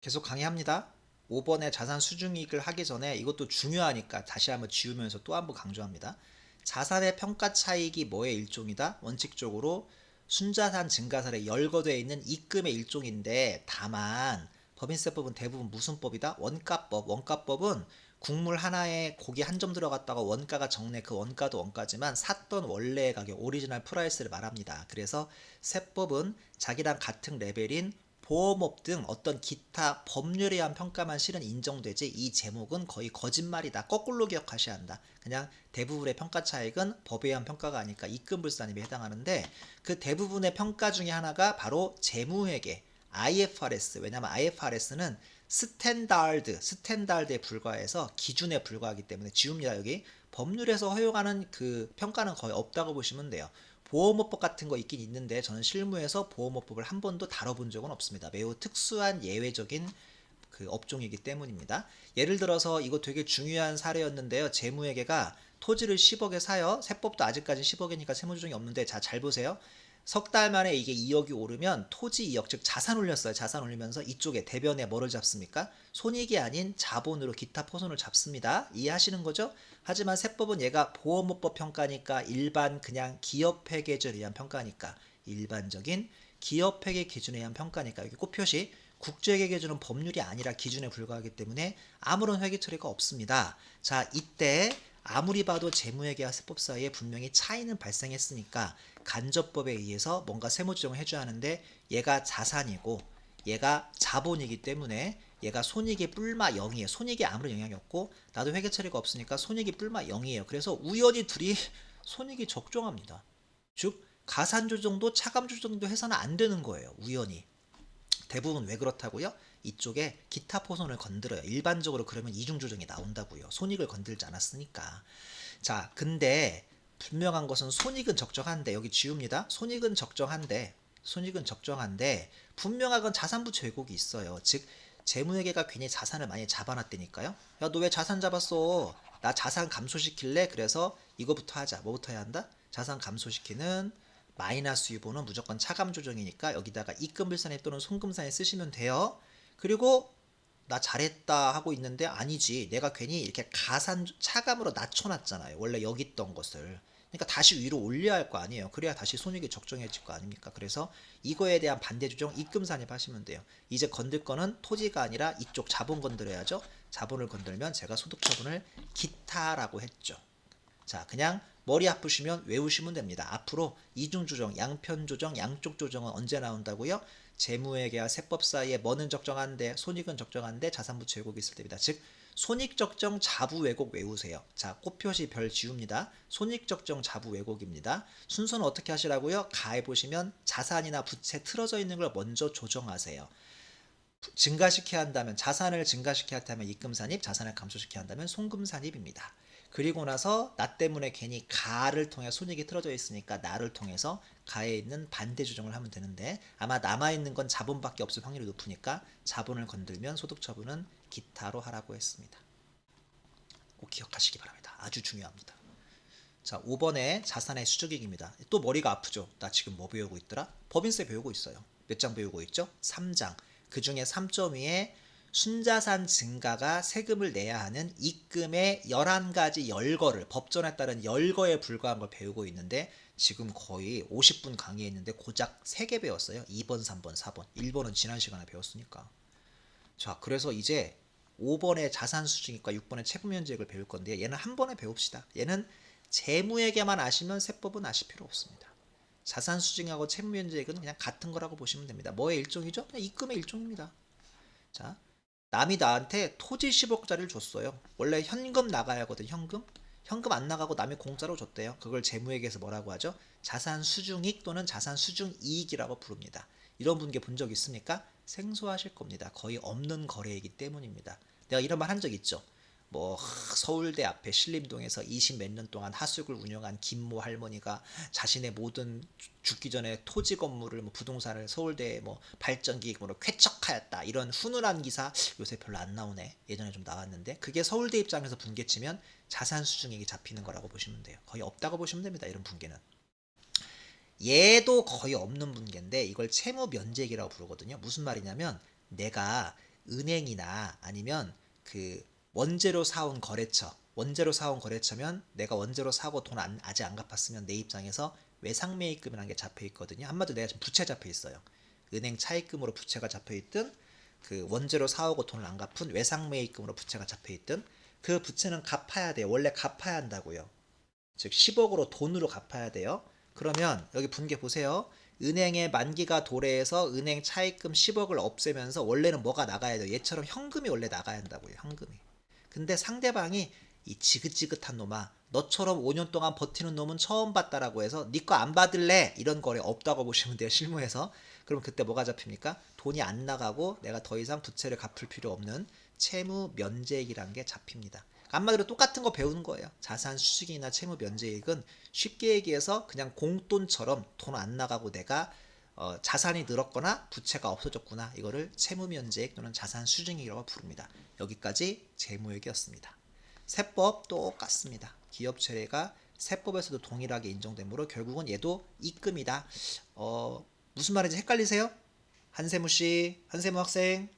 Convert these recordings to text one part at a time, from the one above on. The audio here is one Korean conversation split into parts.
계속 강의합니다. 5번의 자산 수중이익을 하기 전에 이것도 중요하니까 다시 한번 지우면서 또 한번 강조합니다. 자산의 평가 차익이 뭐의 일종이다? 원칙적으로 순자산 증가사에 열거되어 있는 입금의 일종인데, 다만 법인세법은 대부분 무슨 법이다? 원가법. 원가법은 국물 하나에 고기 한 점 들어갔다가 원가가 적네. 그 원가도 원가지만 샀던 원래의 가격, 오리지널 프라이스를 말합니다. 그래서 세법은 자기랑 같은 레벨인 보험업 등 어떤 기타 법률에 의한 평가만 실은 인정되지, 이 제목은 거의 거짓말이다. 거꾸로 기억하셔야 한다. 그냥 대부분의 평가 차익은 법에 의한 평가가 아니까 입금불산임에 해당하는데, 그 대부분의 평가 중에 하나가 바로 재무회계 IFRS. 왜냐하면 IFRS는 스탠다드에 불과해서 기준에 불과하기 때문에 지웁니다. 여기 법률에서 허용하는 그 평가는 거의 없다고 보시면 돼요. 보험업법 같은 거 있긴 있는데 저는 실무에서 보험업법을 한 번도 다뤄본 적은 없습니다. 매우 특수한 예외적인 그 업종이기 때문입니다. 예를 들어서 이거 되게 중요한 사례였는데요. 재무회계가 토지를 10억에 사요. 세법도 아직까지 10억이니까 세무조정이 없는데, 자, 잘 보세요. 석 달 만에 이게 2억이 오르면 토지 2억, 즉 자산 올렸어요. 자산 올리면서 이쪽에 대변에 뭐를 잡습니까? 손익이 아닌 자본으로 기타 포손을 잡습니다. 이해하시는 거죠? 하지만 세법은 얘가 보험업법 평가니까 일반 그냥 기업회계제에 의한 평가니까, 일반적인 기업회계 기준에 의한 평가니까 여기 꼭 표시, 국제회계 기준은 법률이 아니라 기준에 불과하기 때문에 아무런 회계 처리가 없습니다. 자, 이때 아무리 봐도 재무회계와 세법 사이에 분명히 차이는 발생했으니까 간접법에 의해서 뭔가 세무조정을 해줘야 하는데, 얘가 자산이고 얘가 자본이기 때문에 얘가 손익이 뿔마 0이에요. 손익이 아무런 영향이 없고 나도 회계 처리가 없으니까 손익이 뿔마 0이에요. 그래서 우연히 둘이 손익이 적정합니다. 즉 가산 조정도 차감 조정도 해서는 안 되는 거예요. 우연히. 대부분 왜 그렇다고요? 이쪽에 기타 포손을 건드려요. 일반적으로 그러면 이중 조정이 나온다고요. 손익을 건들지 않았으니까. 자, 근데 분명한 것은 손익은 적정한데, 여기 지웁니다. 손익은 적정한데 분명한 건 자산부채 왜곡이 있어요. 즉 재무회계가 괜히 자산을 많이 잡아놨다니까요. 야, 너 왜 자산 잡았어? 나 자산 감소시킬래? 그래서 이거부터 하자. 뭐부터 해야 한다? 자산 감소시키는 마이너스 유보는 무조건 차감 조정이니까 여기다가 입금불산에 또는 손금산에 쓰시면 돼요. 그리고 나 잘했다 하고 있는데, 아니지, 내가 괜히 이렇게 가산 차감으로 낮춰놨잖아요. 원래 여기 있던 것을. 그러니까 다시 위로 올려야 할 거 아니에요. 그래야 다시 손익이 적정해질 거 아닙니까? 그래서 이거에 대한 반대 조정 입금산입 하시면 돼요. 이제 건들 거는 토지가 아니라 이쪽 자본 건드려야죠. 자본을 건들면 제가 소득 처분을 기타라고 했죠. 자, 그냥 머리 아프시면 외우시면 됩니다. 앞으로 이중 조정, 양편 조정, 양쪽 조정은 언제 나온다고요? 재무회계와 세법 사이에 뭐는 적정한데 손익은 적정한데 자산부채 왜곡이 있을 때입니다. 즉 손익 적정 자부 왜곡 외우세요. 자, 꽃표시 별 지웁니다. 손익 적정 자부 왜곡입니다. 순서는 어떻게 하시라고요? 가에 보시면 자산이나 부채 틀어져 있는 걸 먼저 조정하세요. 증가시켜야 한다면, 자산을 증가시켜야 한다면 입금산입, 자산을 감소시켜야 한다면 송금산입입니다. 그리고 나서 나 때문에 괜히 가를 통해 손익이 틀어져 있으니까 나를 통해서 가에 있는 반대 조정을 하면 되는데, 아마 남아있는 건 자본밖에 없을 확률이 높으니까 자본을 건들면 소득 처분은 기타로 하라고 했습니다. 꼭 기억하시기 바랍니다. 아주 중요합니다. 자, 5번에 자산의 수적익입니다. 또 머리가 아프죠? 나 지금 뭐 배우고 있더라? 법인세 배우고 있어요. 몇 장 배우고 있죠? 3장. 그 중에 3.2에 순자산 증가가 세금을 내야 하는 입금의 11가지 열거를, 법전에 따른 열거에 불과한 걸 배우고 있는데, 지금 거의 50분 강의했는데 고작 3개 배웠어요. 2번, 3번, 4번. 1번은 지난 시간에 배웠으니까. 자, 그래서 이제 5번의 자산수증익과 6번의 채무면제액을 배울 건데, 얘는 한 번에 배웁시다. 얘는 재무에게만 아시면 세법은 아실 필요 없습니다. 자산수증하고 채무면제액은 그냥 같은 거라고 보시면 됩니다. 뭐의 일종이죠? 그냥 입금의 일종입니다. 자, 남이 나한테 토지 10억짜리를 줬어요. 원래 현금 나가야 하거든, 현금. 현금 안 나가고 남이 공짜로 줬대요. 그걸 재무회계에서 뭐라고 하죠? 자산수중익 또는 자산수중이익이라고 부릅니다. 이런 분께 본 적 있습니까? 생소하실 겁니다. 거의 없는 거래이기 때문입니다. 내가 이런 말 한 적 있죠. 뭐 서울대 앞에 신림동에서 20 몇 년 동안 하숙을 운영한 김모 할머니가 자신의 모든 죽기 전에 토지 건물을, 뭐 부동산을 서울대 뭐 발전기금으로 쾌척하였다, 이런 훈훈한 기사 요새 별로 안 나오네. 예전에 좀 나왔는데, 그게 서울대 입장에서 분개치면 자산 수중액이 잡히는 거라고 보시면 돼요. 거의 없다고 보시면 됩니다. 이런 분개는. 얘도 거의 없는 분개인데 이걸 채무 면제액이라고 부르거든요. 무슨 말이냐면 내가 은행이나 아니면 그 원재료 사온 거래처, 원재료 사온 거래처면 내가 원재료 사고 돈 아직 안 갚았으면 내 입장에서 외상매입금이라는 게 잡혀 있거든요. 한마디로 내가 지금 부채 잡혀 있어요. 은행 차입금으로 부채가 잡혀 있든 그 원재료 사오고 돈을 안 갚은 외상매입금으로 부채가 잡혀 있든 그 부채는 갚아야 돼요. 원래 갚아야 한다고요. 즉 10억으로 돈으로 갚아야 돼요. 그러면 여기 분계 보세요. 은행의 만기가 도래해서 은행 차입금 10억을 없애면서 원래는 뭐가 나가야 돼요? 얘처럼 현금이 원래 나가야 한다고요. 현금이. 근데 상대방이 이 지긋지긋한 놈아, 너처럼 5년 동안 버티는 놈은 처음 봤다라고 해서 네 거 안 받을래? 이런 거래 없다고 보시면 돼요. 실무에서. 그럼 그때 뭐가 잡힙니까? 돈이 안 나가고 내가 더 이상 부채를 갚을 필요 없는 채무 면제액이라는 게 잡힙니다. 한마디로 똑같은 거 배우는 거예요. 자산 수익이나 채무 면제액은 쉽게 얘기해서 그냥 공돈처럼 돈 안 나가고 내가 자산이 늘었거나 부채가 없어졌구나. 이거를 채무 면제액 또는 자산 수증액이라고 부릅니다. 여기까지 재무액이었습니다. 세법 똑같습니다. 기업 체례가 세법에서도 동일하게 인정되므로 결국은 얘도 입금이다. 무슨 말인지 헷갈리세요? 한세무 씨, 한세무 학생.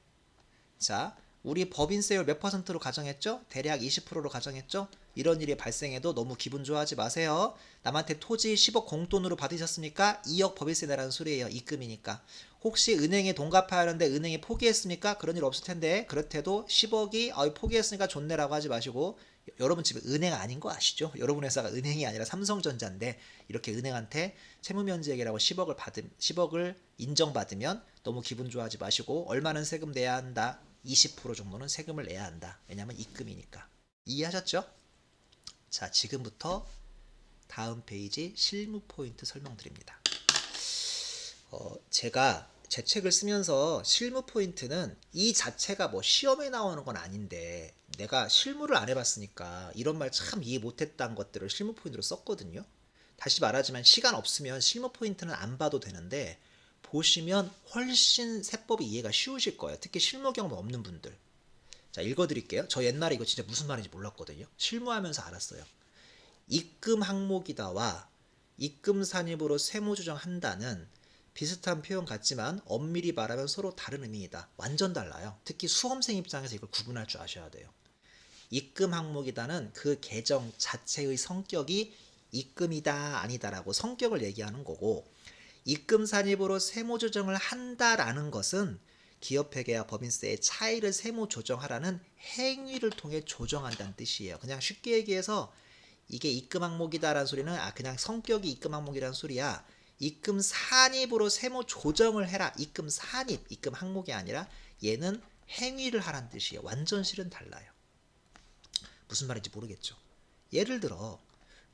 자, 우리 법인세율 몇 퍼센트로 가정했죠? 대략 20%로 가정했죠? 이런 일이 발생해도 너무 기분 좋아하지 마세요. 남한테 토지 10억 공돈으로 받으셨습니까? 2억 법인세 내라는 소리예요. 입금이니까. 혹시 은행에 돈 갚아야 하는데 은행이 포기했습니까? 그런 일 없을 텐데 그렇대도 10억이 포기했으니까 좋네라고 하지 마시고 여러분 집에 은행 아닌 거 아시죠? 여러분 회사가 은행이 아니라 삼성전자인데 이렇게 은행한테 채무면제액이라고 10억을 인정받으면 너무 기분 좋아하지 마시고 얼마는 세금 내야 한다. 20% 정도는 세금을 내야 한다. 왜냐하면 입금이니까. 이해하셨죠? 자, 지금부터 다음 페이지 실무 포인트 설명드립니다. 제가 제 책을 쓰면서 실무 포인트는 이 자체가 뭐 시험에 나오는 건 아닌데 내가 실무를 안 해봤으니까 이런 말 참 이해 못했다는 것들을 실무 포인트로 썼거든요. 다시 말하지만 시간 없으면 실무 포인트는 안 봐도 되는데 보시면 훨씬 세법이 이해가 쉬우실 거예요. 특히 실무 경험 없는 분들. 자, 읽어드릴게요. 저 옛날에 이거 진짜 무슨 말인지 몰랐거든요. 실무하면서 알았어요. 입금 항목이다와 입금 산입으로 세무조정한다는 비슷한 표현 같지만 엄밀히 말하면 서로 다른 의미이다. 완전 달라요. 특히 수험생 입장에서 이걸 구분할 줄 아셔야 돼요. 입금 항목이다는 그 계정 자체의 성격이 입금이다 아니다라고 성격을 얘기하는 거고 입금 산입으로 세무 조정을 한다라는 것은 기업회계와 법인세의 차이를 세무 조정하라는 행위를 통해 조정한다는 뜻이에요. 그냥 쉽게 얘기해서 이게 입금 항목이다라는 소리는 그냥 성격이 입금 항목이라는 소리야. 입금 산입으로 세무 조정을 해라. 입금 산입, 입금 항목이 아니라 얘는 행위를 하라는 뜻이에요. 완전 실은 달라요. 무슨 말인지 모르겠죠. 예를 들어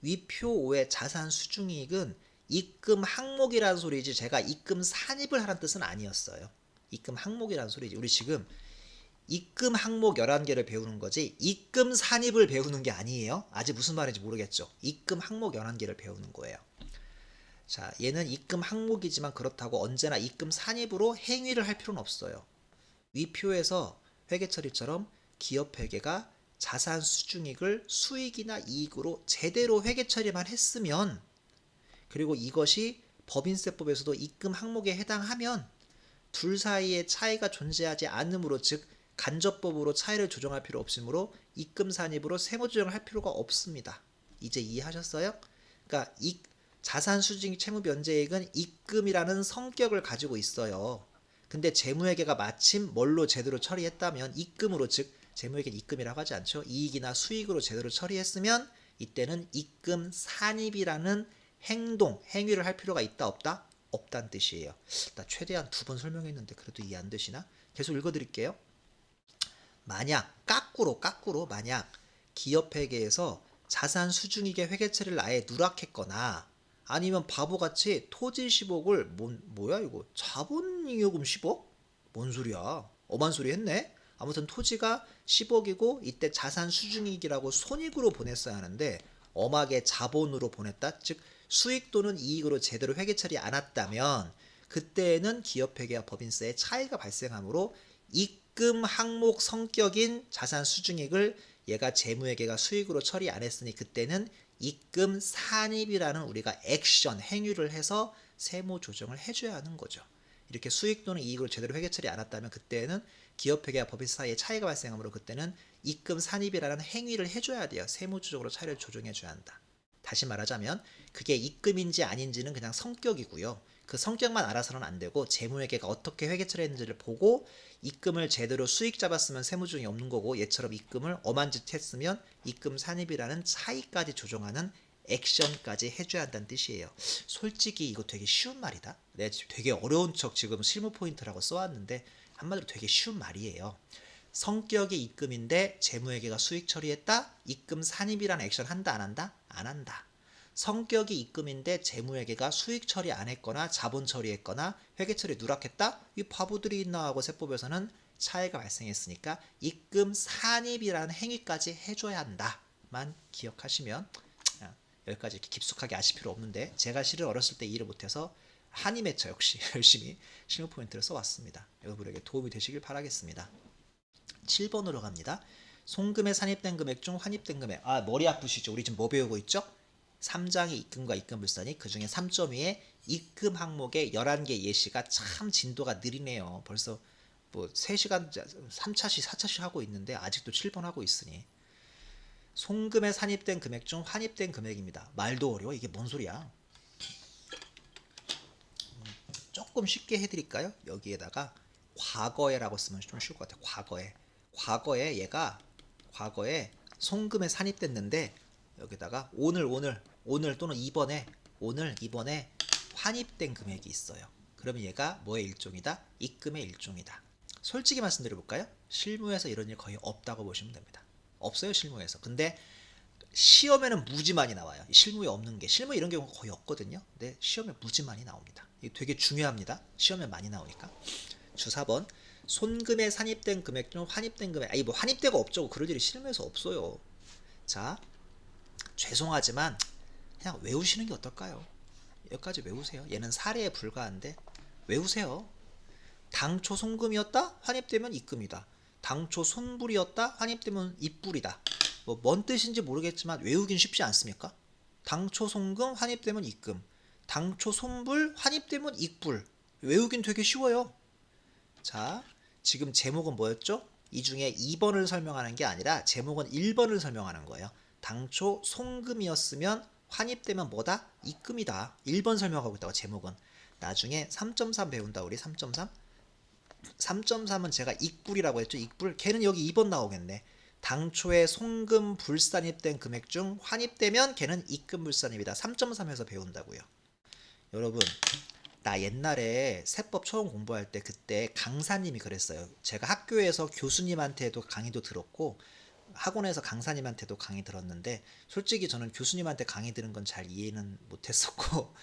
위표 5의 자산 수중이익은 입금 항목이라는 소리지 제가 입금 산입을 하라는 뜻은 아니었어요. 입금 항목이라는 소리지. 우리 지금 입금 항목 11개를 배우는 거지 입금 산입을 배우는 게 아니에요. 아직 무슨 말인지 모르겠죠. 입금 항목 11개를 배우는 거예요. 자, 얘는 입금 항목이지만 그렇다고 언제나 입금 산입으로 행위를 할 필요는 없어요. 위표에서 회계처리처럼 기업회계가 자산 수중익을 수익이나 이익으로 제대로 회계처리만 했으면 그리고 이것이 법인세법에서도 입금 항목에 해당하면 둘 사이에 차이가 존재하지 않으므로 즉 간접법으로 차이를 조정할 필요 없으므로 입금 산입으로 세무조정을 할 필요가 없습니다. 이제 이해하셨어요? 그러니까 이 자산 수증 채무 면제액은 입금이라는 성격을 가지고 있어요. 근데 재무회계가 마침 뭘로 제대로 처리했다면 입금으로 즉 재무회계는 입금이라고 하지 않죠. 이익이나 수익으로 제대로 처리했으면 이때는 입금 산입이라는 행위를 할 필요가 있다 없다? 없다는 뜻이에요. 나 최대한 2번 설명했는데 그래도 이해 안 되시나? 계속 읽어드릴게요. 만약 거꾸로 만약 기업회계에서 자산 수중익의 회계처리를 아예 누락했거나 아니면 바보같이 토지 10억을 뭐야 이거 자본잉여금 10억? 뭔 소리야? 엄한 소리 했네? 아무튼 토지가 10억이고 이때 자산 수중익이라고 손익으로 보냈어야 하는데 엄하게 자본으로 보냈다? 즉 수익 또는 이익으로 제대로 회계 처리 안 했다면 그때에는 기업회계와 법인세의 차이가 발생하므로 입금 항목 성격인 자산 수중익을 얘가 재무회계가 수익으로 처리 안 했으니 그때는 입금 산입이라는 우리가 액션 행위를 해서 세무 조정을 해줘야 하는 거죠. 이렇게 수익 또는 이익으로 제대로 회계 처리 안 했다면 그때는 기업회계와 법인세 사이에 차이가 발생하므로 그때는 입금 산입이라는 행위를 해줘야 돼요. 세무주적으로 차이를 조정해줘야 한다. 다시 말하자면 그게 입금인지 아닌지는 그냥 성격이고요. 그 성격만 알아서는 안 되고 재무회계가 어떻게 회계 처리했는지를 보고 입금을 제대로 수익 잡았으면 세무조정이 없는 거고 얘처럼 입금을 엄한 짓 했으면 입금 산입이라는 차이까지 조정하는 액션까지 해줘야 한다는 뜻이에요. 솔직히 이거 되게 쉬운 말이다. 내가 지금 되게 어려운 척 지금 실무 포인트라고 써왔는데 한마디로 되게 쉬운 말이에요. 성격이 입금인데 재무회계가 수익 처리했다? 입금 산입이라는 액션 한다 안 한다? 안 한다. 성격이 입금인데 재무회계가 수익 처리 안 했거나 자본 처리했거나 회계 처리 누락했다? 이 바보들이 있나 하고 세법에서는 차이가 발생했으니까 입금 산입이라는 행위까지 해줘야 한다만 기억하시면 여기까지 이렇게 깊숙하게 아실 필요 없는데 제가 실은 어렸을 때 이해를 못해서 한임했죠. 역시 열심히 실무 포인트를 써왔습니다. 여러분에게 도움이 되시길 바라겠습니다. 7번으로 갑니다. 송금에 산입된 금액 중 환입된 금액. 머리 아프시죠? 우리 지금 뭐 배우고 있죠? 3장의 입금과 입금불산이 그중에 3.2의 입금 항목의 11개 예시가 참 진도가 느리네요. 벌써 뭐 3시간 3차시 4차시 하고 있는데 아직도 7번 하고 있으니 송금에 산입된 금액 중 환입된 금액입니다. 말도 어려워. 이게 뭔 소리야? 조금 쉽게 해드릴까요? 여기에다가 과거에라고 쓰면 좀 쉬울 것 같아요. 과거에 얘가 과거에 송금에 산입됐는데 여기다가 오늘 또는 이번에 환입된 금액이 있어요. 그러면 얘가 뭐의 일종이다? 입금의 일종이다. 솔직히 말씀드려 볼까요? 실무에서 이런 일 거의 없다고 보시면 됩니다. 없어요, 실무에서. 근데 시험에는 무지 많이 나와요. 실무에 없는 게. 실무에 이런 경우가 거의 없거든요. 근데 시험에 무지 많이 나옵니다. 이게 되게 중요합니다. 시험에 많이 나오니까. 주 4번. 손금에 산입된 금액 중 환입된 금액. 뭐 환입대가 없죠. 그럴 일이 실무에서 없어요. 자, 죄송하지만 그냥 외우시는 게 어떨까요? 여기까지 외우세요. 얘는 사례에 불과한데 외우세요. 당초 송금이었다? 환입되면 입금이다. 당초 손불이었다? 환입되면 입불이다. 뭐 뭔 뜻인지 모르겠지만 외우긴 쉽지 않습니까? 당초 송금 환입되면 입금, 당초 손불 환입되면 입불. 외우긴 되게 쉬워요. 자, 지금 제목은 뭐였죠? 이 중에 2번을 설명하는 게 아니라 제목은 1번을 설명하는 거예요. 당초 송금이었으면 환입되면 뭐다? 입금이다. 1번 설명하고 있다고 제목은. 나중에 3.3 배운다 우리 3.3. 3.3은 제가 입불이라고 했죠. 입불. 걔는 여기 2번 나오겠네. 당초에 송금 불산입된 금액 중 환입되면 걔는 입금 불산입니다. 3.3에서 배운다고요. 여러분, 나 옛날에 세법 처음 공부할 때 그때 강사님이 그랬어요. 제가 학교에서 교수님한테도 강의도 들었고 학원에서 강사님한테도 강의 들었는데 솔직히 저는 교수님한테 강의 들은 건 잘 이해는 못했었고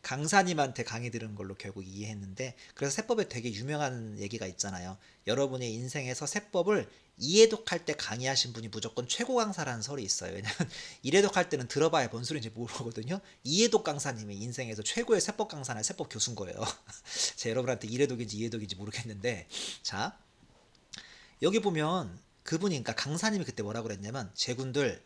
강사님한테 강의 들은 걸로 결국 이해했는데 그래서 세법에 되게 유명한 얘기가 있잖아요. 여러분의 인생에서 세법을 이해독할 때 강의하신 분이 무조건 최고 강사라는 설이 있어요. 왜냐면 이해독할 때는 들어봐야 뭔 소리인지 모르거든요. 이해독 강사님이 인생에서 최고의 세법 강사나 세법 교수인 거예요. 제가 여러분한테 이해독인지 이해독인지 모르겠는데 자 여기 보면 그분이 그러니까 강사님이 그때 뭐라 그랬냐면 제군들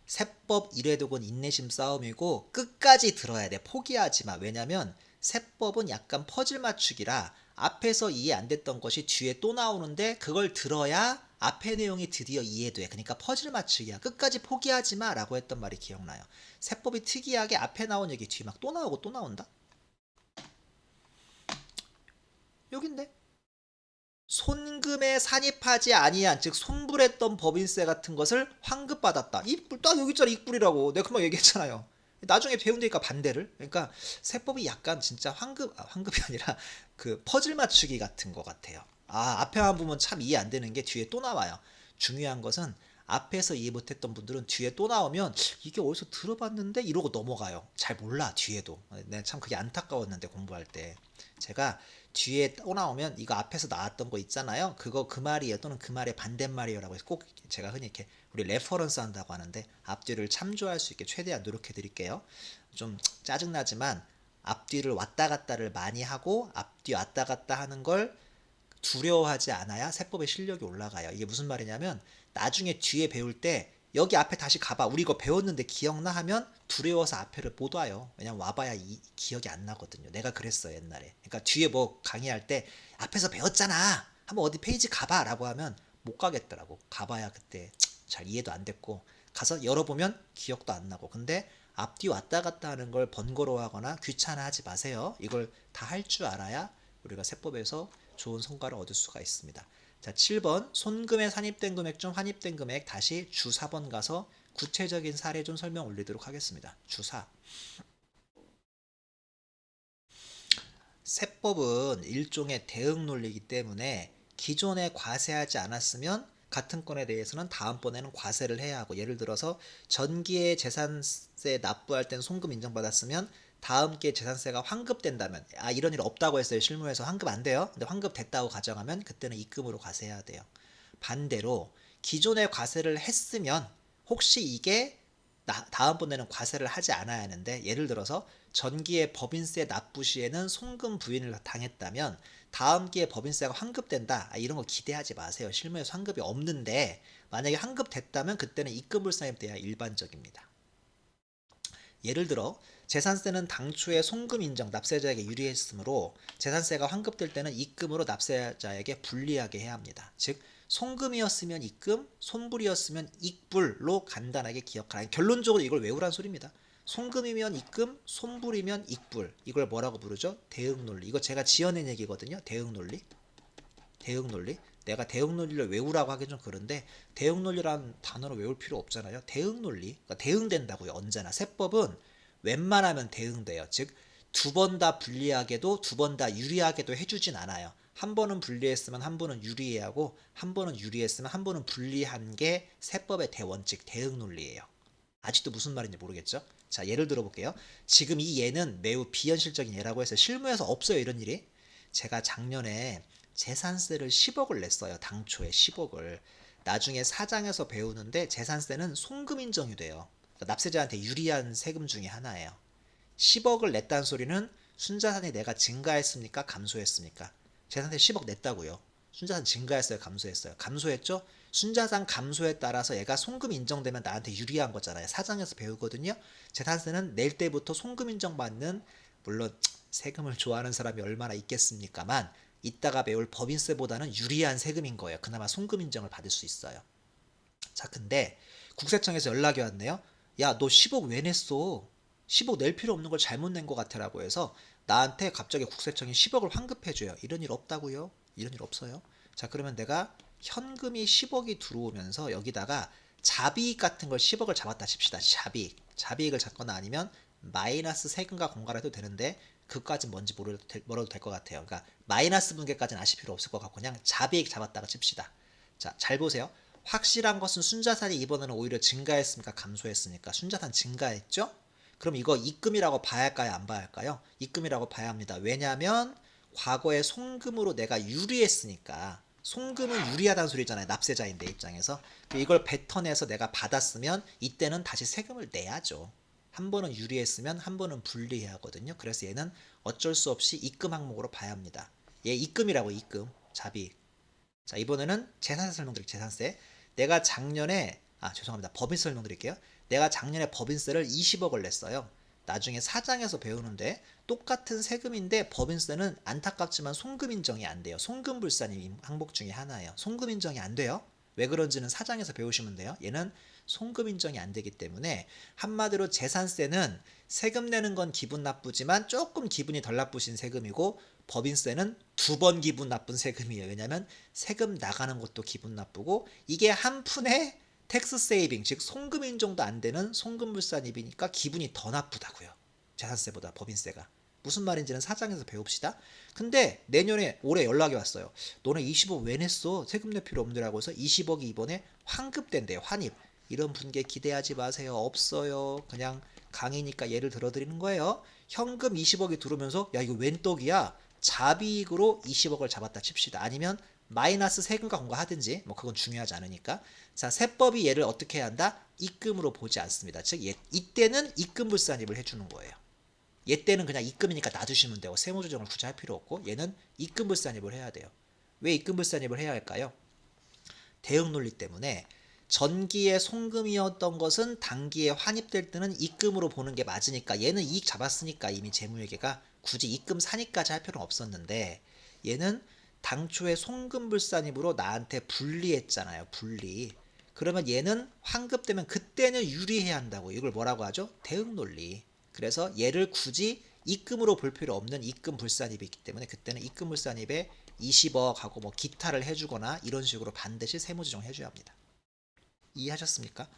세법 1회독은 인내심 싸움이고 끝까지 들어야 돼. 포기하지 마. 왜냐면 세법은 약간 퍼즐 맞추기라 앞에서 이해 안 됐던 것이 뒤에 또 나오는데 그걸 들어야 앞의 내용이 드디어 이해돼. 그러니까 퍼즐 맞추기야. 끝까지 포기하지 마 라고 했던 말이 기억나요. 세법이 특이하게 앞에 나온 얘기 뒤에 막 또 나오고 또 나온다. 여긴데 손금에 산입하지 아니한 즉 손불했던 법인세 같은 것을 환급받았다. 입불 딱 여기 있잖아. 입불이라고 내가 금방 얘기했잖아요. 나중에 배운다니까 반대를. 그러니까 세법이 약간 진짜 환급이 아니라 그 퍼즐 맞추기 같은 것 같아요. 앞에만 보면 참 이해 안 되는 게 뒤에 또 나와요. 중요한 것은 앞에서 이해 못했던 분들은 뒤에 또 나오면 이게 어디서 들어봤는데 이러고 넘어가요. 잘 몰라 뒤에도. 내가 참 그게 안타까웠는데 공부할 때 제가 뒤에 또 나오면 이거 앞에서 나왔던 거 있잖아요. 그거 그 말이에요. 또는 그 말의 반대말이에요라고 해서 꼭 제가 흔히 이렇게 우리 레퍼런스 한다고 하는데 앞뒤를 참조할 수 있게 최대한 노력해 드릴게요. 좀 짜증나지만 앞뒤를 왔다 갔다를 많이 하고 앞뒤 왔다 갔다 하는 걸 두려워하지 않아야 세법의 실력이 올라가요. 이게 무슨 말이냐면 나중에 뒤에 배울 때 여기 앞에 다시 가봐. 우리 이거 배웠는데 기억나? 하면 두려워서 앞에를 못 와요. 왜냐면 와봐야 기억이 안 나거든요. 내가 그랬어요, 옛날에. 그러니까 뒤에 뭐 강의할 때 앞에서 배웠잖아. 한번 어디 페이지 가봐 라고 하면 못 가겠더라고. 가봐야 그때 잘 이해도 안 됐고 가서 열어보면 기억도 안 나고. 근데 앞뒤 왔다 갔다 하는 걸 번거로워하거나 귀찮아하지 마세요. 이걸 다 할 줄 알아야 우리가 세법에서 좋은 성과를 얻을 수가 있습니다. 자, 7번 손금에 산입된 금액 중 환입된 금액. 다시 주 4번 가서 구체적인 사례 좀 설명 올리도록 하겠습니다. 주 4. 세법은 일종의 대응 논리이기 때문에 기존에 과세하지 않았으면 같은 건에 대해서는 다음번에는 과세를 해야 하고, 예를 들어서 전기에 재산세 납부할 땐 송금 인정받았으면 다음 기에 재산세가 환급된다면, 이런 일 없다고 했어요. 실무에서 환급 안 돼요. 근데 환급됐다고 가정하면 그때는 입금으로 과세해야 돼요. 반대로 기존에 과세를 했으면 혹시 이게 다음번에는 과세를 하지 않아야 하는데, 예를 들어서 전기에 법인세 납부 시에는 송금 부인을 당했다면 다음 기에 법인세가 환급된다, 이런 거 기대하지 마세요. 실무에서 환급이 없는데 만약에 환급됐다면 그때는 입금불상이 돼야 일반적입니다. 예를 들어 재산세는 당초에 송금 인정 납세자에게 유리했으므로 재산세가 환급될 때는 입금으로 납세자에게 불리하게 해야 합니다. 즉 송금이었으면 입금, 손불이었으면 익불로 간단하게 기억하라. 결론적으로 이걸 외우란 소리입니다. 송금이면 입금, 손불이면 익불. 이걸 뭐라고 부르죠? 대응 논리. 이거 제가 지어낸 얘기거든요. 대응 논리. 대응 논리. 내가 대응 논리를 외우라고 하기 좀 그런데 대응 논리라는 단어를 외울 필요 없잖아요. 대응 논리. 그러니까 대응된다고요. 언제나 세법은 웬만하면 대응돼요. 즉 두 번 다 불리하게도 두 번 다 유리하게도 해주진 않아요. 한 번은 불리했으면 한 번은 유리해야 하고, 한 번은 유리했으면 한 번은 불리한 게 세법의 대원칙 대응 논리예요. 아직도 무슨 말인지 모르겠죠? 자, 예를 들어볼게요. 지금 이 예는 매우 비현실적인 예라고 해서 실무에서 없어요, 이런 일이. 제가 작년에 재산세를 10억을 냈어요. 당초에 10억을. 나중에 사장에서 배우는데 재산세는 송금 인정이 돼요. 그러니까 납세자한테 유리한 세금 중에 하나예요. 10억을 냈다는 소리는 순자산이 내가 증가했습니까? 감소했습니까? 재산세 10억 냈다고요. 순자산 증가했어요? 감소했어요? 감소했죠? 순자산 감소에 따라서 얘가 송금 인정되면 나한테 유리한 거잖아요. 사장에서 배우거든요. 재산세는 낼 때부터 송금 인정받는, 물론 세금을 좋아하는 사람이 얼마나 있겠습니까만, 이따가 배울 법인세보다는 유리한 세금인 거예요. 그나마 송금 인정을 받을 수 있어요. 자, 근데 국세청에서 연락이 왔네요. 야, 너 10억 왜 냈어? 10억 낼 필요 없는 걸 잘못 낸 것 같아라고 해서 나한테 갑자기 국세청이 10억을 환급해줘요. 이런 일 없다고요? 이런 일 없어요. 자, 그러면 내가 현금이 10억이 들어오면서 여기다가 자비익 같은 걸 10억을 잡았다 칩시다. 자비익을 잡거나 아니면 마이너스 세금과 공갈해도 되는데, 그까진 뭔지 모르도 될 것 같아요. 그러니까 마이너스 분괴까지는 아실 필요 없을 것 같고 그냥 자비익 잡았다가 칩시다. 자, 잘 보세요. 확실한 것은 순자산이 이번에는 오히려 증가했습니까? 감소했습니까? 순자산 증가했죠? 그럼 이거 입금이라고 봐야 할까요? 안 봐야 할까요? 입금이라고 봐야 합니다. 왜냐하면 과거에 송금으로 내가 유리했으니까. 송금은 유리하다는 소리잖아요. 납세자인 내 입장에서. 이걸 뱉어내서 내가 받았으면 이때는 다시 세금을 내야죠. 한 번은 유리했으면 한 번은 불리해야 하거든요. 그래서 얘는 어쩔 수 없이 입금 항목으로 봐야 합니다. 얘 입금이라고, 입금. 자비. 자, 이번에는 재산세 설명드릴게요. 재산세. 내가 작년에, 죄송합니다. 법인세 설명드릴게요. 내가 작년에 법인세를 20억을 냈어요. 나중에 사장에서 배우는데 똑같은 세금인데 법인세는 안타깝지만 송금 인정이 안 돼요. 송금불산이 항목 중에 하나예요. 송금 인정이 안 돼요. 왜 그런지는 사장에서 배우시면 돼요. 얘는 송금 인정이 안 되기 때문에, 한마디로 재산세는 세금 내는 건 기분 나쁘지만 조금 기분이 덜 나쁘신 세금이고, 법인세는 두 번 기분 나쁜 세금이에요. 왜냐하면 세금 나가는 것도 기분 나쁘고, 이게 한 푼에 텍스 세이빙, 즉 송금 인정도 안 되는 송금불산입이니까 기분이 더 나쁘다고요. 재산세보다 법인세가. 무슨 말인지는 사장에서 배웁시다. 근데 내년에, 올해 연락이 왔어요. 너네 20억 왜 냈어? 세금 낼 필요 없느라고 해서 20억이 이번에 환급된대요. 환입. 이런 분께 기대하지 마세요. 없어요. 그냥 강의니까 예를 들어드리는 거예요. 현금 20억이 들어오면서 야, 이거 웬 떡이야? 자비익으로 20억을 잡았다 칩시다. 아니면 마이너스 세금과 공과하든지, 뭐 그건 중요하지 않으니까. 자, 세법이 얘를 어떻게 해야 한다? 입금으로 보지 않습니다. 즉 이때는 입금불산입을 해주는 거예요. 얘 때는 그냥 입금이니까 놔두시면 되고 세무조정을 굳이 할 필요 없고, 얘는 입금불산입을 해야 돼요. 왜 입금불산입을 해야 할까요? 대응 논리 때문에. 전기에 송금이었던 것은 당기에 환입될 때는 입금으로 보는 게 맞으니까 얘는 이익 잡았으니까 이미 재무회계가 굳이 입금 사니까지 할 필요는 없었는데 얘는 당초에 송금불산입으로 나한테 분리했잖아요. 분리. 그러면 얘는 환급되면 그때는 유리해야 한다고. 이걸 뭐라고 하죠? 대응 논리. 그래서 얘를 굳이 입금으로 볼 필요 없는 입금불산입이 있기 때문에 그때는 입금불산입에 20억 하고 뭐 기타를 해주거나 이런 식으로 반드시 세무조정 해줘야 합니다. 이해하셨습니까?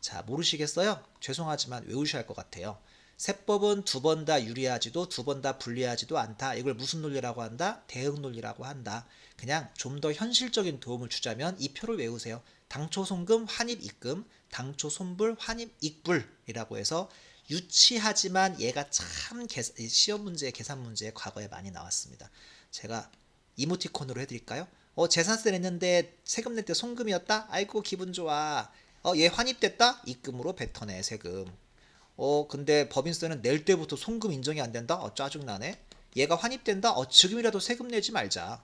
자, 모르시겠어요? 죄송하지만 외우셔야 할 것 같아요. 세법은 두 번 다 유리하지도 두 번 다 불리하지도 않다. 이걸 무슨 논리라고 한다? 대응 논리라고 한다. 그냥 좀 더 현실적인 도움을 주자면 이 표를 외우세요. 당초 송금 환입 입금, 당초 손불 환입 익불이라고 해서 유치하지만 얘가 참 시험 문제, 계산 문제에 과거에 많이 나왔습니다. 제가 이모티콘으로 해드릴까요? 재산세 냈는데 세금 낼 때 송금이었다? 아이고 기분 좋아. 얘 환입됐다? 입금으로 뱉어내 세금. 근데 법인세는 낼 때부터 송금 인정이 안 된다? 짜증나네. 얘가 환입된다? 지금이라도 세금 내지 말자.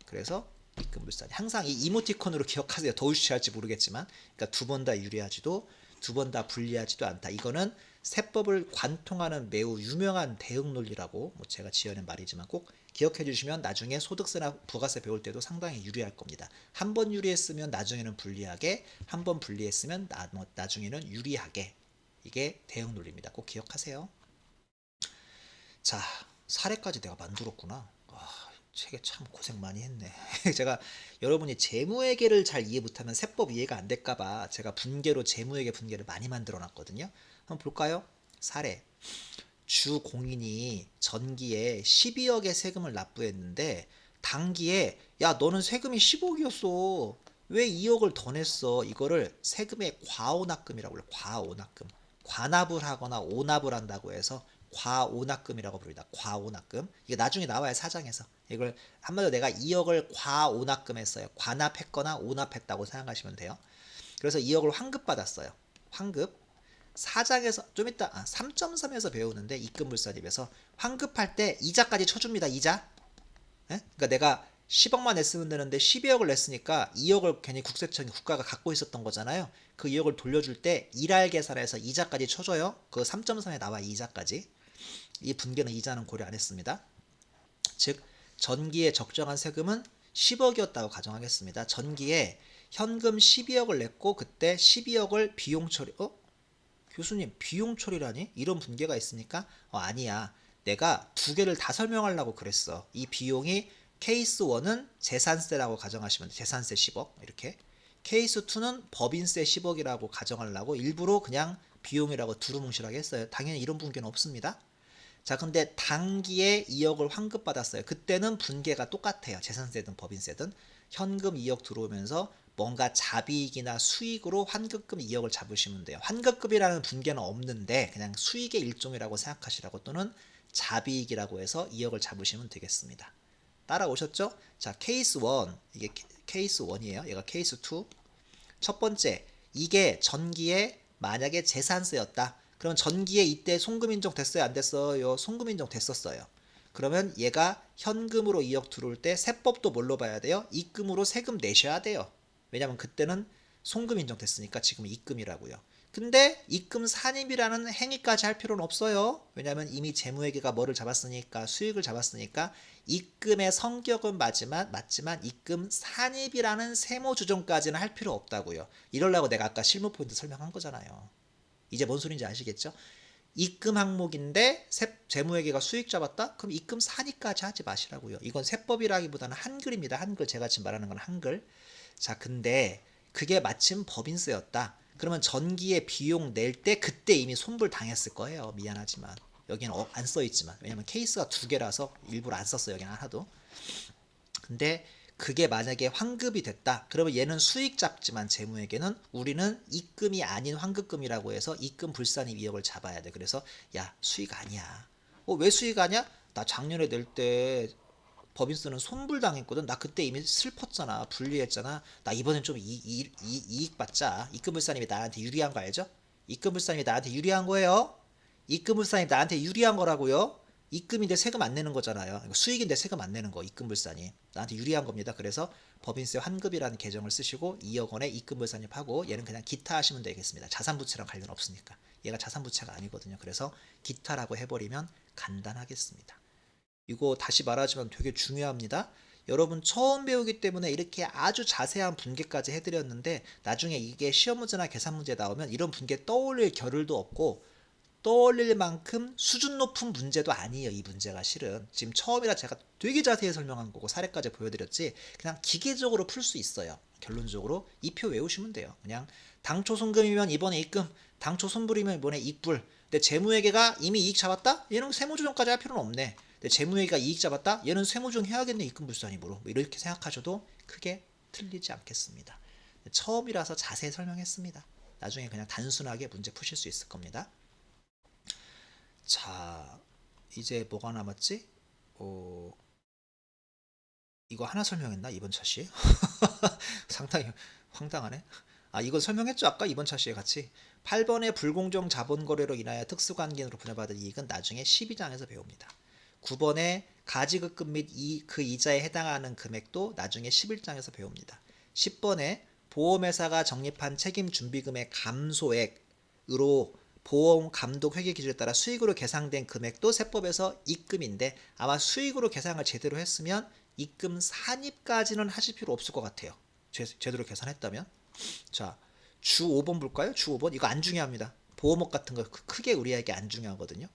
그래서 입금불산. 항상 이 이모티콘으로 기억하세요. 더 유치할지 모르겠지만. 그러니까 두 번 다 유리하지도 두 번 다 불리하지도 않다. 이거는 세법을 관통하는 매우 유명한 대응 논리라고 제가 지어낸 말이지만 꼭 기억해 주시면 나중에 소득세나 부가세 배울 때도 상당히 유리할 겁니다. 한 번 유리했으면 나중에는 불리하게, 한 번 불리했으면 나중에는 유리하게. 이게 대응 논리입니다. 꼭 기억하세요. 자, 사례까지 내가 만들었구나. 책에 참 고생 많이 했네. 제가 여러분이 재무회계를 잘 이해 못하면 세법 이해가 안 될까봐 제가 분계로 재무회계 분계를 많이 만들어 놨거든요. 한번 볼까요? 사례. 주 공인이 전기에 12억의 세금을 납부했는데 당기에 야 너는 세금이 10억이었어. 왜 2억을 더 냈어? 이거를 세금의 과오납금이라고 해요. 과오납금. 과납을 하거나 오납을 한다고 해서 과오납금이라고 부릅니다. 과오납금. 이게 나중에 나와요. 사장에서. 이걸 한마디로 내가 2억을 과오납금했어요. 과납했거나 오납했다고 생각하시면 돼요. 그래서 2억을 환급받았어요. 환급. 사장에서 좀 이따 3.3에서 배우는데 입금불산입에서 환급할 때 이자까지 쳐줍니다. 이자. 그러니까 내가 10억만 냈으면 되는데 12억을 냈으니까 2억을 괜히 국가가 갖고 있었던 거잖아요. 그 2억을 돌려줄 때 일할 계산해서 이자까지 쳐줘요. 그 3.3에 나와 이자까지. 이 분계는 이자는 고려 안 했습니다. 즉 전기에 적정한 세금은 10억이었다고 가정하겠습니다. 전기에 현금 12억을 냈고 그때 12억을 비용 처리 교수님 비용 처리라니? 이런 분계가 있으니까 아니야. 내가 두 개를 다 설명하려고 그랬어. 이 비용이 케이스 1은 재산세라고 가정하시면 돼. 재산세 10억 이렇게. 케이스 2는 법인세 10억이라고 가정하려고 일부러 그냥 비용이라고 두루뭉실하게 했어요. 당연히 이런 분계는 없습니다. 자, 근데 당기에 2억을 환급받았어요. 그때는 분계가 똑같아요. 재산세든 법인세든. 현금 2억 들어오면서 뭔가 잡이익이나 수익으로 환급금 2억을 잡으시면 돼요. 환급금이라는 분계는 없는데 그냥 수익의 일종이라고 생각하시라고 또는 잡이익이라고 해서 2억을 잡으시면 되겠습니다. 따라오셨죠? 자, 케이스 1. 이게 케이스 1이에요. 얘가 케이스 2. 첫 번째, 이게 전기에 만약에 재산세였다. 그럼 전기에 이때 송금 인정 됐어요? 안 됐어요? 송금 인정 됐었어요. 그러면 얘가 현금으로 2억 들어올 때 세법도 뭘로 봐야 돼요? 입금으로 세금 내셔야 돼요. 왜냐면 그때는 송금 인정됐으니까 지금 입금이라고요. 근데 입금 산입이라는 행위까지 할 필요는 없어요. 왜냐면 이미 재무회계가 뭐를 잡았으니까 수익을 잡았으니까 입금의 성격은 맞지만 입금 산입이라는 세무조정까지는 할 필요 없다고요. 이러려고 내가 아까 실무 포인트 설명한 거잖아요. 이제 뭔 소리인지 아시겠죠? 입금 항목인데 재무회계가 수익 잡았다? 그럼 입금 산입까지 하지 마시라고요. 이건 세법이라기보다는 한글입니다. 한글. 제가 지금 말하는 건 한글. 자, 근데 그게 마침 법인세였다. 그러면 전기에 비용 낼 때 그때 이미 손불 당했을 거예요. 미안하지만. 여기는 안 써있지만. 왜냐면 케이스가 두 개라서 일부러 안 썼어요. 여기는 하나도. 근데 그게 만약에 환급이 됐다. 그러면 얘는 수익 잡지만 재무에게는 우리는 입금이 아닌 환급금이라고 해서 입금 불산입 2억을 잡아야 돼. 그래서 야 수익 아니야. 왜 수익 아니야? 나 작년에 낼 때 법인세는 손불당했거든. 나 그때 이미 슬펐잖아. 불리했잖아. 나 이번엔 좀 이익 받자. 입금불산입이 나한테 유리한 거 알죠? 입금불산입이 나한테 유리한 거예요. 입금불산입이 나한테 유리한 거라고요. 입금인데 세금 안 내는 거잖아요. 수익인데 세금 안 내는 거, 입금불산이. 나한테 유리한 겁니다. 그래서 법인세 환급이라는 계정을 쓰시고 2억 원의 입금불산입하고 얘는 그냥 기타 하시면 되겠습니다. 자산부채랑 관련 없으니까. 얘가 자산부채가 아니거든요. 그래서 기타라고 해버리면 간단하겠습니다. 이거 다시 말하지만 되게 중요합니다. 여러분 처음 배우기 때문에 이렇게 아주 자세한 분계까지 해드렸는데 나중에 이게 시험 문제나 계산 문제 나오면 이런 분계 떠올릴 겨를도 없고 떠올릴 만큼 수준 높은 문제도 아니에요. 이 문제가 실은 지금 처음이라 제가 되게 자세히 설명한 거고 사례까지 보여드렸지 그냥 기계적으로 풀 수 있어요. 결론적으로 이 표 외우시면 돼요. 그냥 당초 손금이면 이번에 입금, 당초 손불이면 이번에 입불. 근데 재무회계가 이미 이익 잡았다? 얘는 세무조정까지 할 필요는 없네. 근데 재무회계가 이익 잡았다? 얘는 세무조정 해야겠네. 입금불산입으로. 뭐 이렇게 생각하셔도 크게 틀리지 않겠습니다. 처음이라서 자세히 설명했습니다. 나중에 그냥 단순하게 문제 푸실 수 있을 겁니다. 자, 이제 뭐가 남았지? 이거 하나 설명했나? 이번 차시에? 상당히 황당하네. 아, 이건 설명했죠? 아까 이번 차시에 같이. 8번의 불공정 자본거래로 인하여 특수관계인으로 분여받은 이익은 나중에 12장에서 배웁니다. 9번의 가지급금 및 그 이자에 해당하는 금액도 나중에 11장에서 배웁니다. 10번에 보험회사가 적립한 책임준비금의 감소액으로 보험 감독 회계 기준에 따라 수익으로 계상된 금액도 세법에서 입금인데 아마 수익으로 계상을 제대로 했으면 입금 산입까지는 하실 필요 없을 것 같아요. 제대로 계산했다면. 자, 주 5번 볼까요? 주 5번. 이거 안 중요합니다. 보험업 같은 거 크게 우리에게 안 중요하거든요.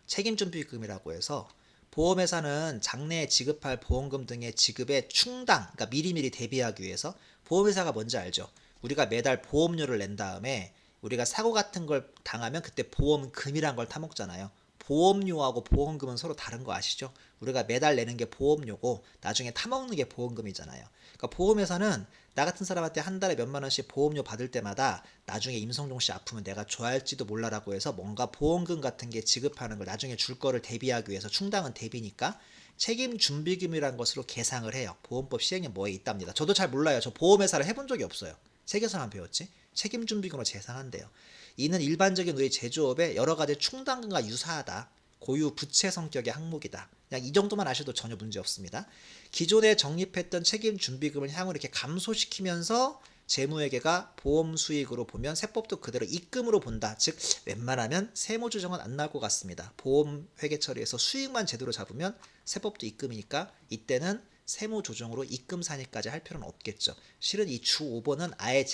책임준비금이라고 해서 보험회사는 장래에 지급할 보험금 등의 지급의 충당, 그러니까 미리미리 대비하기 위해서 보험회사가 뭔지 알죠? 우리가 매달 보험료를 낸 다음에 우리가 사고 같은 걸 당하면 그때 보험금이란 걸 타먹잖아요. 보험료하고 보험금은 서로 다른 거 아시죠? 우리가 매달 내는 게 보험료고 나중에 타먹는 게 보험금이잖아요. 그러니까 보험회사는 나 같은 사람한테 한 달에 몇만 원씩 보험료 받을 때마다 나중에 임성종 씨 아프면 내가 줘야 할지도 몰라라고 해서 뭔가 보험금 같은 게 지급하는 걸 나중에 줄 거를 대비하기 위해서 충당은 대비니까 책임준비금이라는 것으로 계상을 해요. 보험법 시행령 뭐에 있답니다. 저도 잘 몰라요. 저 보험회사를 해본 적이 없어요. 책에서만 배웠지. 책임준비금으로 계상한대요. 이는 일반적인 우리 제조업의 여러 가지 충당금과 유사하다. 고유 부채 성격의 항목이다. 그냥 이 정도만 아셔도 전혀 문제 없습니다. 기존에 적립했던 책임 준비금을 향후 이렇게 감소시키면서 재무회계가 보험 수익으로 보면 세법도 그대로 입금으로 본다. 즉 웬만하면 세무조정은 안 나올 것 같습니다. 보험 회계 처리에서 수익만 제대로 잡으면 세법도 입금이니까 이때는 세무조정으로 입금 산입까지 할 필요는 없겠죠. 실은 이 주 5번은 아예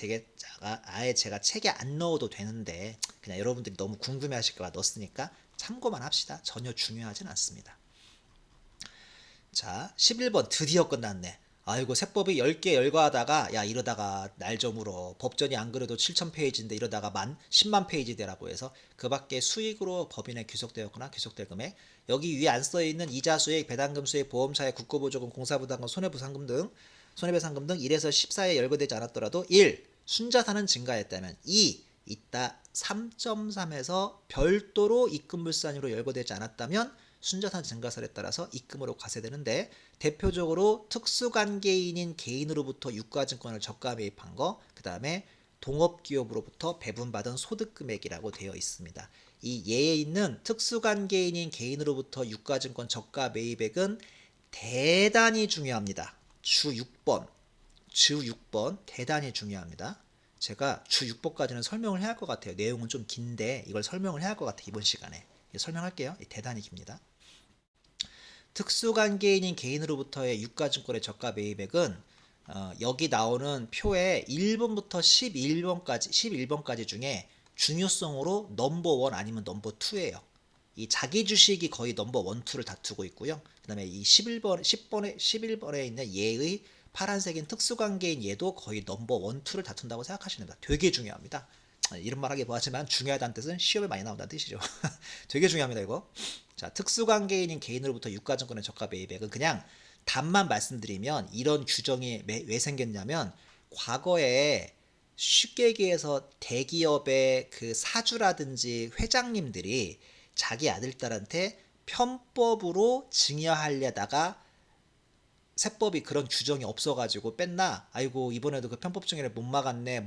제가 책에 안 넣어도 되는데 그냥 여러분들이 너무 궁금해하실까 봐 넣었으니까 참고만 합시다. 전혀 중요하진 않습니다. 자, 11번 드디어 끝났네. 아이고 세법이 10개 열거하다가 야 이러다가 날 좀 울어. 법전이 안 그래도 7,000페이지인데 이러다가 10만 페이지 되라고 해서 그 밖에 수익으로 법인에 귀속되었거나 귀속될 금액 여기 위에 안 써있는 이자 수익, 배당금 수익, 보험사의 국고보조금, 공사부담금, 손해배상금 등 1에서 14에 열거되지 않았더라도 1. 순자산은 증가했다면 2. 이따 3.3에서 별도로 입금불산으로 열거되지 않았다면 순자산 증가설에 따라서 입금으로 과세되는데 대표적으로 특수관계인인 개인으로부터 유가증권을 저가 매입한 거, 그 다음에 동업기업으로부터 배분받은 소득금액이라고 되어 있습니다. 이 예에 있는 특수관계인인 개인으로부터 유가증권 저가 매입액은 대단히 중요합니다. 주 6번 대단히 중요합니다. 제가 주 6번까지는 설명을 해야 할 것 같아요. 내용은 좀 긴데 이걸 설명을 해야 할 것 같아요. 이번 시간에 설명할게요. 대단히 깁니다. 특수관계인인 개인으로부터의 유가증권의 저가 매입액은 여기 나오는 표에 1번부터 11번까지 중에 중요성으로 넘버 1 아니면 넘버 2예요. 이 자기 주식이 거의 넘버 1, 2를 다투고 있고요. 그 다음에 이 11번에 있는 예의 파란색인 특수관계인 얘도 거의 넘버 1, 2를 다툰다고 생각하시면 됩니다. 되게 중요합니다. 이런 말 하기 뭐하지만 중요하다는 뜻은 시험에 많이 나온다는 뜻이죠. 되게 중요합니다 이거. 자, 특수관계인인 개인으로부터 유가증권의 저가 매입액은 그냥 답만 말씀드리면 이런 규정이 왜 생겼냐면 과거에 쉽게 얘기해서 대기업의 그 사주라든지 회장님들이 자기 아들 딸한테 편법으로 증여하려다가 세법이 그런 규정이 없어가지고 뺐나 아이고 이번에도 그 편법 증여를 못 막았네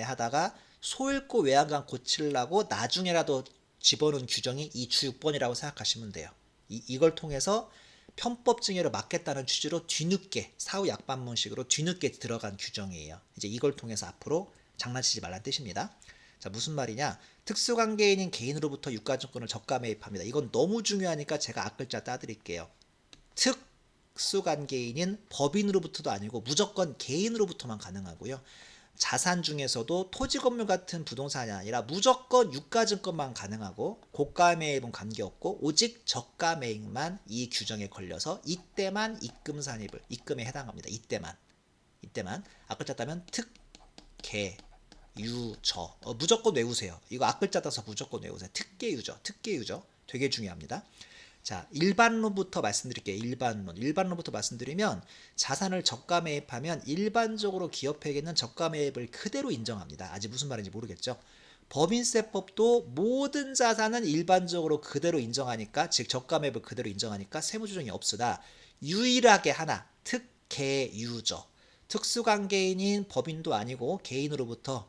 하다가 소 잃고 외양간 고치려고 나중에라도 집어넣은 규정이 이 주 6번이라고 생각하시면 돼요. 이걸 통해서 편법 증여를 막겠다는 취지로 뒤늦게 사후 약반문식으로 뒤늦게 들어간 규정이에요. 이제 이걸 통해서 앞으로 장난치지 말란 뜻입니다. 자, 무슨 말이냐? 특수관계인인 개인으로부터 유가증권을 저가 매입합니다. 이건 너무 중요하니까 제가 앞글자 따드릴게요. 특수관계인인 법인으로부터도 아니고 무조건 개인으로부터만 가능하고요. 자산 중에서도 토지 건물 같은 부동산이 아니라 무조건 유가증권만 가능하고 고가 매입은 관계없고 오직 저가 매입만 이 규정에 걸려서 이때만 입금에 해당합니다. 이때만 앞글자 따면 특, 개, 유, 저 무조건 외우세요. 이거 앞글자 따서 무조건 외우세요. 특계유저 되게 중요합니다. 자, 일반론부터 말씀드릴게요. 일반론부터 말씀드리면 자산을 저가 매입하면 일반적으로 기업회계는 저가 매입을 그대로 인정합니다. 아직 무슨 말인지 모르겠죠. 법인세법도 모든 자산은 일반적으로 그대로 인정하니까, 즉 저가 매입을 그대로 인정하니까 세무조정이 없으나 유일하게 하나 특계유저, 특수관계인인 법인도 아니고 개인으로부터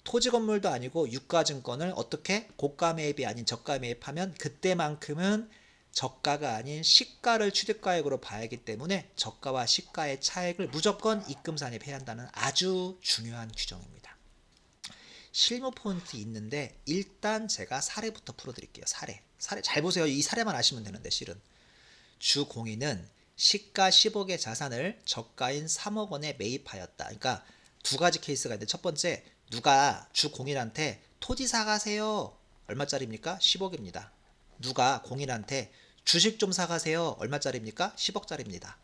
토지 건물도 아니고 유가증권을 어떻게 고가 매입이 아닌 저가 매입하면 그때만큼은 저가가 아닌 시가를 취득가액으로 봐야 하기 때문에 저가와 시가의 차액을 무조건 입금산입해야 한다는 아주 중요한 규정입니다. 실무 포인트 있는데 일단 제가 사례부터 풀어드릴게요. 사례 잘 보세요. 이 사례만 아시면 되는데 실은 주공인은 시가 10억의 자산을 저가인 3억 원에 매입하였다. 그러니까 두 가지 케이스가 있는데 첫 번째, 누가 주공인한테 토지 사가세요. 얼마짜리입니까? 10억입니다. 누가 공인한테 주식 좀 사가세요. 얼마짜리입니까? 10억짜리입니다.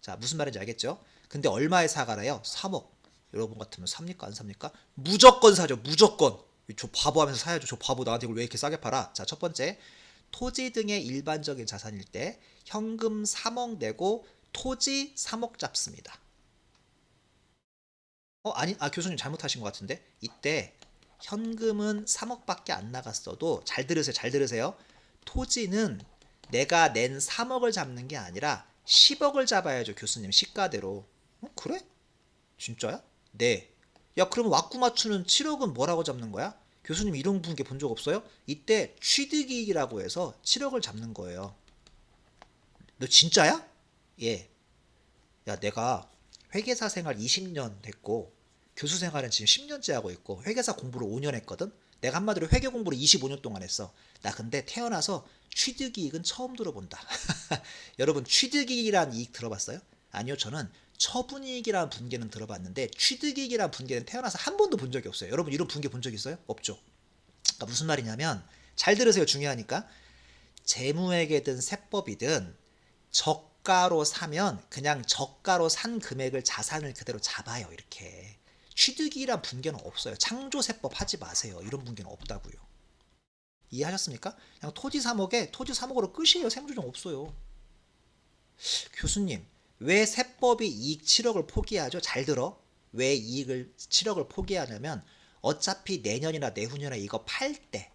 자, 무슨 말인지 알겠죠? 근데 얼마에 사가래요? 3억. 여러분 같으면 삽니까? 안 삽니까? 무조건 사죠. 무조건. 저 바보 하면서 사야죠. 저 바보 나한테 이걸 왜 이렇게 싸게 팔아? 자, 첫 번째, 토지 등의 일반적인 자산일 때 현금 3억 내고 토지 3억 잡습니다. 교수님 잘못하신 것 같은데? 이때 현금은 3억밖에 안 나갔어도 잘 들으세요. 토지는 내가 낸 3억을 잡는 게 아니라 10억을 잡아야죠. 교수님 시가대로. 그래? 진짜야? 네. 야, 그럼 왁구 맞추는 7억은 뭐라고 잡는 거야? 교수님 이런 분께 본 적 없어요? 이때 취득이익이라고 해서 7억을 잡는 거예요. 너 진짜야? 예. 야, 내가 회계사 생활 20년 됐고 교수 생활은 지금 10년째 하고 있고 회계사 공부를 5년 했거든. 내가 한마디로 회계 공부를 25년 동안 했어. 나 근데 태어나서 취득이익은 처음 들어본다. 여러분 취득이익이라는 이익 들어봤어요? 아니요, 저는 처분이익이라는 분계는 들어봤는데 취득이익이라는 분계는 태어나서 한 번도 본 적이 없어요. 여러분 이런 분계 본 적 있어요? 없죠. 그러니까 무슨 말이냐면 잘 들으세요. 중요하니까. 재무회계든 세법이든 저가로 사면 그냥 저가로 산 금액을 자산을 그대로 잡아요. 이렇게 취득이란 분계는 없어요. 창조세법 하지 마세요. 이런 분계는 없다고요. 이해하셨습니까? 그냥 토지 3억에 토지 3억으로 끝이에요. 세무조정 없어요. 교수님 왜 세법이 이익 7억을 포기하죠? 잘 들어. 왜 이익을 7억을 포기하냐면 어차피 내년이나 내후년에 이거 팔 때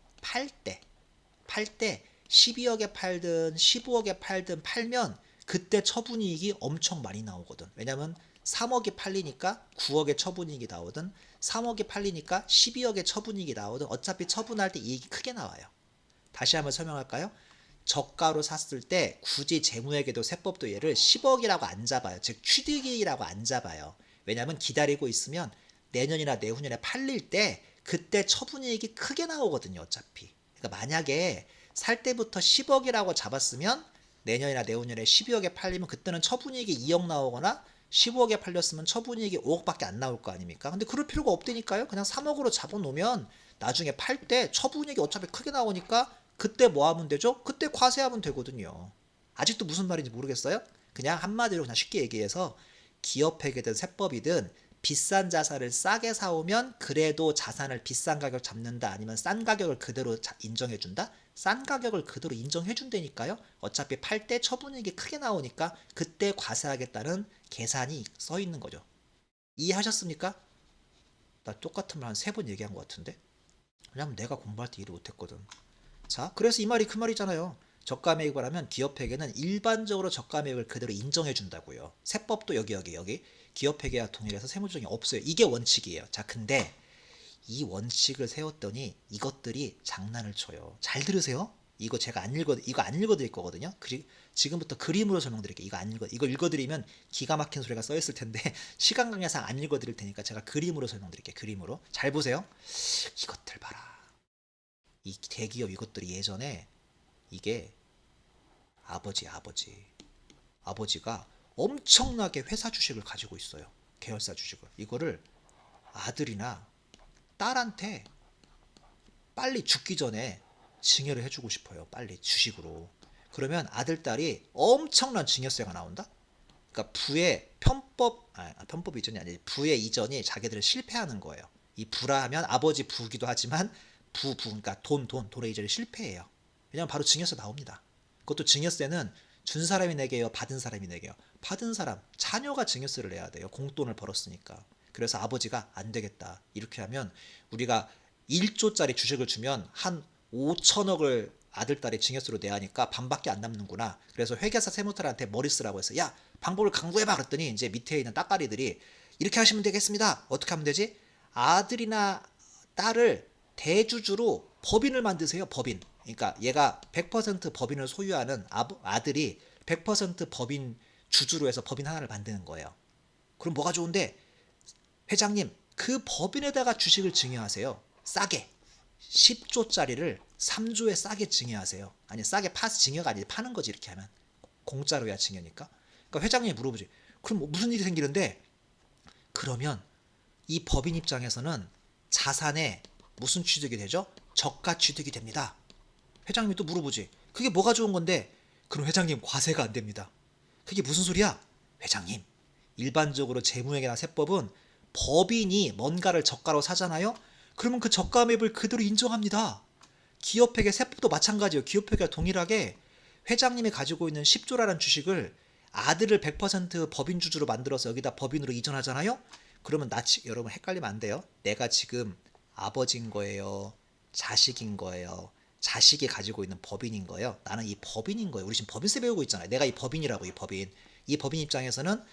12억에 팔든 15억에 팔든 팔면 그때 처분이익이 엄청 많이 나오거든. 왜냐면 3억이 팔리니까 9억의 처분이익이 나오든 3억이 팔리니까 12억의 처분이익이 나오든 어차피 처분할 때 이익이 크게 나와요. 다시 한번 설명할까요? 저가로 샀을 때 굳이 재무회계도 세법도 얘를 10억이라고 안 잡아요. 즉 취득이익이라고 안 잡아요. 왜냐면 기다리고 있으면 내년이나 내후년에 팔릴 때 그때 처분이익이 크게 나오거든요. 어차피. 그러니까 만약에 살 때부터 10억이라고 잡았으면 내년이나 내후년에 12억에 팔리면 그때는 처분이익이 2억 나오거나 15억에 팔렸으면 처분이익이 5억밖에 안 나올 거 아닙니까? 근데 그럴 필요가 없다니까요. 그냥 3억으로 잡아놓으면 나중에 팔 때 처분이익이 어차피 크게 나오니까 그때 뭐 하면 되죠? 그때 과세하면 되거든요. 아직도 무슨 말인지 모르겠어요? 그냥 한마디로 그냥 쉽게 얘기해서 기업회계든 세법이든 비싼 자산을 싸게 사오면 그래도 자산을 비싼 가격 잡는다, 아니면 싼 가격을 그대로 인정해준다? 싼 가격을 그대로 인정해준다니까요. 어차피 팔 때 처분이익이 크게 나오니까 그때 과세하겠다는 계산이 써 있는 거죠. 이해하셨습니까? 나 똑같은 말 한 3번 얘기한 것 같은데. 왜냐면 내가 공부할 때 일을 못했거든. 자, 그래서 이 말이 그 말이잖아요. 저가 매입을 하면 기업회계는 일반적으로 저가 매입을 그대로 인정해 준다고요. 세법도 여기 기업회계와 동일해서 세무조정이 없어요. 이게 원칙이에요. 자, 근데 이 원칙을 세웠더니 이것들이 장난을 쳐요. 잘 들으세요. 이거 안 읽어드릴 거거든요. 지금부터 그림으로 설명드릴게요. 이거 읽어드리면 기가 막힌 소리가 써 있을 텐데 시간 관계상 안 읽어드릴 테니까 제가 그림으로 설명드릴게요. 그림으로 잘 보세요. 이것들 봐라. 이 대기업 이것들이 예전에 이게 아버지가 엄청나게 회사 주식을 가지고 있어요. 계열사 주식을. 이거를 아들이나 딸한테 빨리 죽기 전에 증여를 해주고 싶어요. 빨리 주식으로. 그러면 아들, 딸이 엄청난 증여세가 나온다? 그러니까 편법 이전이 아니지. 부의 이전이 자기들은 실패하는 거예요. 이 부라 하면 아버지 부기도 하지만 그러니까 돈의 이전이 실패해요. 왜냐면 바로 증여세 나옵니다. 그것도 증여세는 준 사람이 내게요, 받은 사람이 내게요. 받은 사람, 자녀가 증여세를 내야 돼요. 공돈을 벌었으니까. 그래서 아버지가 안 되겠다. 이렇게 하면 우리가 1조짜리 주식을 주면 한 5천억을 아들, 딸이 증여세로 내야 하니까 반밖에 안 남는구나. 그래서 회계사 세무탈한테 머리 쓰라고 해서 야, 방법을 강구해봐. 그랬더니 이제 밑에 있는 따까리들이 이렇게 하시면 되겠습니다. 어떻게 하면 되지? 아들이나 딸을 대주주로 법인을 만드세요. 법인. 그러니까 얘가 100% 법인을 소유하는 아들이 100% 법인 주주로 해서 법인 하나를 만드는 거예요. 그럼 뭐가 좋은데 회장님 그 법인에다가 주식을 증여하세요. 싸게 10조짜리를 3조에 싸게 증여하세요. 아니 싸게 증여가 아니라 파는 거지. 이렇게 하면 공짜로야 증여니까. 그러니까 회장님이 물어보지. 그럼 무슨 일이 생기는데? 그러면 이 법인 입장에서는 자산에 무슨 취득이 되죠? 저가 취득이 됩니다. 회장님이 또 물어보지. 그게 뭐가 좋은 건데? 그럼 회장님 과세가 안 됩니다. 그게 무슨 소리야? 회장님 일반적으로 재무회계나 세법은 법인이 뭔가를 저가로 사잖아요. 그러면 그 저가 매입을 그대로 인정합니다. 기업회계 세법도 마찬가지예요. 기업회계가 동일하게 회장님이 가지고 있는 10조라는 주식을 아들을 100% 법인 주주로 만들어서 여기다 법인으로 이전하잖아요. 그러면 여러분 헷갈리면 안 돼요. 내가 지금 아버지인 거예요, 자식인 거예요, 자식이 가지고 있는 법인인 거예요. 나는 이 법인인 거예요. 우리 지금 법인세 배우고 있잖아요. 내가 이 법인이라고. 이 법인 입장에서는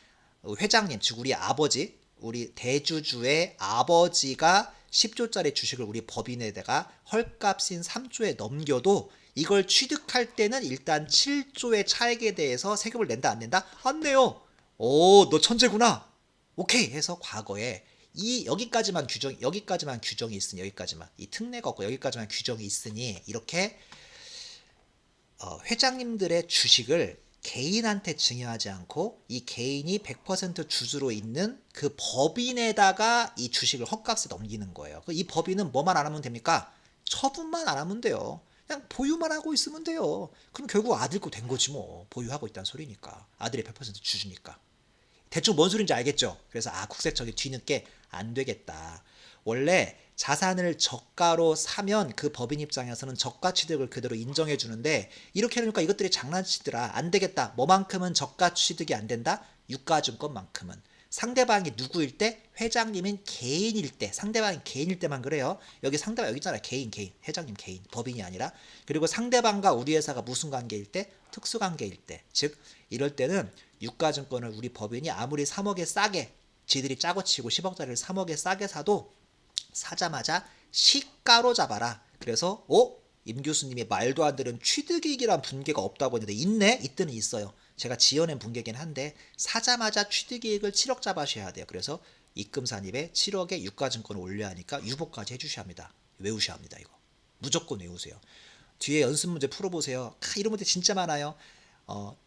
회장님, 즉 우리 아버지, 우리 대주주의 아버지가 10조짜리 주식을 우리 법인에다가 헐값인 3조에 넘겨도 이걸 취득할 때는 일단 7조의 차액에 대해서 세금을 낸다 안 낸다? 안 내요. 오, 너 천재구나. 오케이 해서 과거에 여기까지만 규정이 있으니 여기까지만 이 특례가 없고 여기까지만 규정이 있으니 이렇게 회장님들의 주식을 개인한테 증여하지 않고 이 개인이 100% 주주로 있는 그 법인에다가 이 주식을 헐값에 넘기는 거예요. 이 법인은 뭐만 안 하면 됩니까? 처분만 안 하면 돼요. 그냥 보유만 하고 있으면 돼요. 그럼 결국 아들 거 된 거지 뭐. 보유하고 있다는 소리니까. 아들이 100% 주주니까. 대충 뭔 소린지 알겠죠? 그래서 국세청이 뒤늦게 안 되겠다. 원래 자산을 저가로 사면 그 법인 입장에서는 저가 취득을 그대로 인정해 주는데 이렇게 해놓으니까 이것들이 장난치더라. 안 되겠다. 뭐만큼은 저가 취득이 안 된다? 유가증권만큼은. 상대방이 누구일 때? 회장님인 개인일 때. 상대방이 개인일 때만 그래요. 여기 상대방 여기 있잖아요. 개인. 회장님 개인. 법인이 아니라. 그리고 상대방과 우리 회사가 무슨 관계일 때? 특수관계일 때. 즉 이럴 때는 유가증권을 우리 법인이 아무리 3억에 싸게 지들이 짜고 치고 10억짜리를 3억에 싸게 사도 사자마자 시가로 잡아라. 그래서 임 교수님이 말도 안 되는 취득이익이란 분계가 없다고 했는데 있네? 이때는 있어요. 제가 지어낸 분계긴 한데 사자마자 취득이익을 7억 잡아셔야 돼요. 그래서 입금산입에 7억에 유가증권을 올려야 하니까 유보까지 해주셔야 합니다. 외우셔야 합니다. 이거 무조건 외우세요. 뒤에 연습 문제 풀어보세요. 이런 문제 진짜 많아요.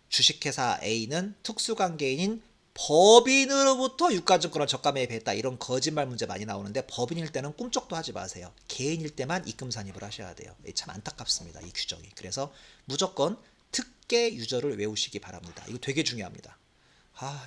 주식회사 A는 특수관계인인 법인으로부터 유가증권을 저가 매입했다. 이런 거짓말 문제 많이 나오는데 법인일 때는 꿈쩍도 하지 마세요. 개인일 때만 입금산입을 하셔야 돼요. 참 안타깝습니다. 이 규정이. 그래서 무조건 특계 유저를 외우시기 바랍니다. 이거 되게 중요합니다.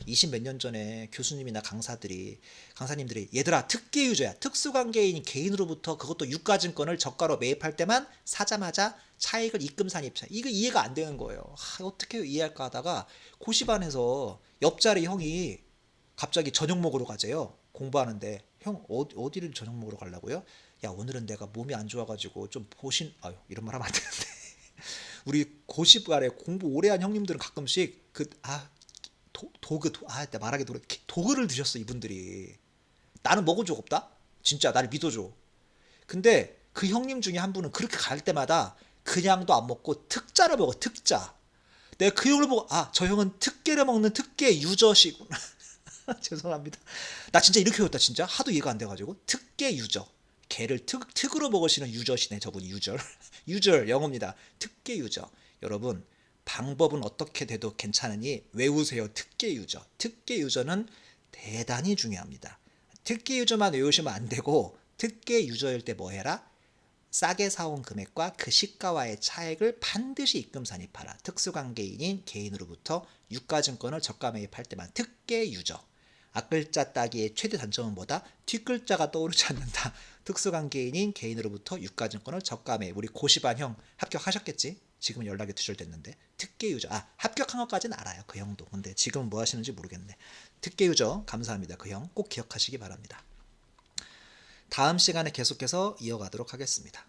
20 몇 년 전에 교수님이나 강사님들이 얘들아 특계 유저야. 특수관계인 개인으로부터 그것도 유가증권을 저가로 매입할 때만 사자마자 차익을 입금산입. 이거 이해가 안 되는 거예요. 어떻게 이해할까 하다가 고시반에서 옆자리 형이 갑자기 저녁 먹으러 가재요. 공부하는데 형 어디를 저녁 먹으러 가려고요? 야 오늘은 내가 몸이 안 좋아가지고 좀 이런 말 하면 안 되는데 우리 고시반에 공부 오래 한 형님들은 가끔씩 도구를 드셨어 이분들이. 나는 먹은 적 없다. 진짜 나를 믿어줘. 근데 그 형님 중에 한 분은 그렇게 갈 때마다 그냥도 안 먹고 특자를 먹어, 특자. 내가 그 형을 보고 아, 저 형은 특게를 먹는 특게 유저시구나. 죄송합니다. 나 진짜 이렇게 배웠다 진짜. 하도 이해가 안 돼가지고. 특게 유저. 개를 특으로 먹으시는 유저시네 저분이. 유저. 유저 영어입니다. 특게 유저. 여러분 방법은 어떻게 돼도 괜찮으니 외우세요. 특게 유저. 특게 유저는 대단히 중요합니다. 특게 유저만 외우시면 안 되고 특게 유저일 때 뭐 해라? 싸게 사온 금액과 그 시가와의 차액을 반드시 입금 산입하라. 특수관계인인 개인으로부터 유가증권을 저가 매입할 때만. 특게 유저. 앞글자 따기의 최대 단점은 뭐다? 뒷글자가 떠오르지 않는다. 특수관계인인 개인으로부터 유가증권을 저가 매입. 우리 고시반 형 합격하셨겠지? 지금 연락이 두절됐는데. 특게 유저. 아, 합격한 것까지는 알아요. 그 형도. 근데 지금 뭐 하시는지 모르겠네. 특게 유저 감사합니다. 그 형 꼭 기억하시기 바랍니다. 다음 시간에 계속해서 이어가도록 하겠습니다.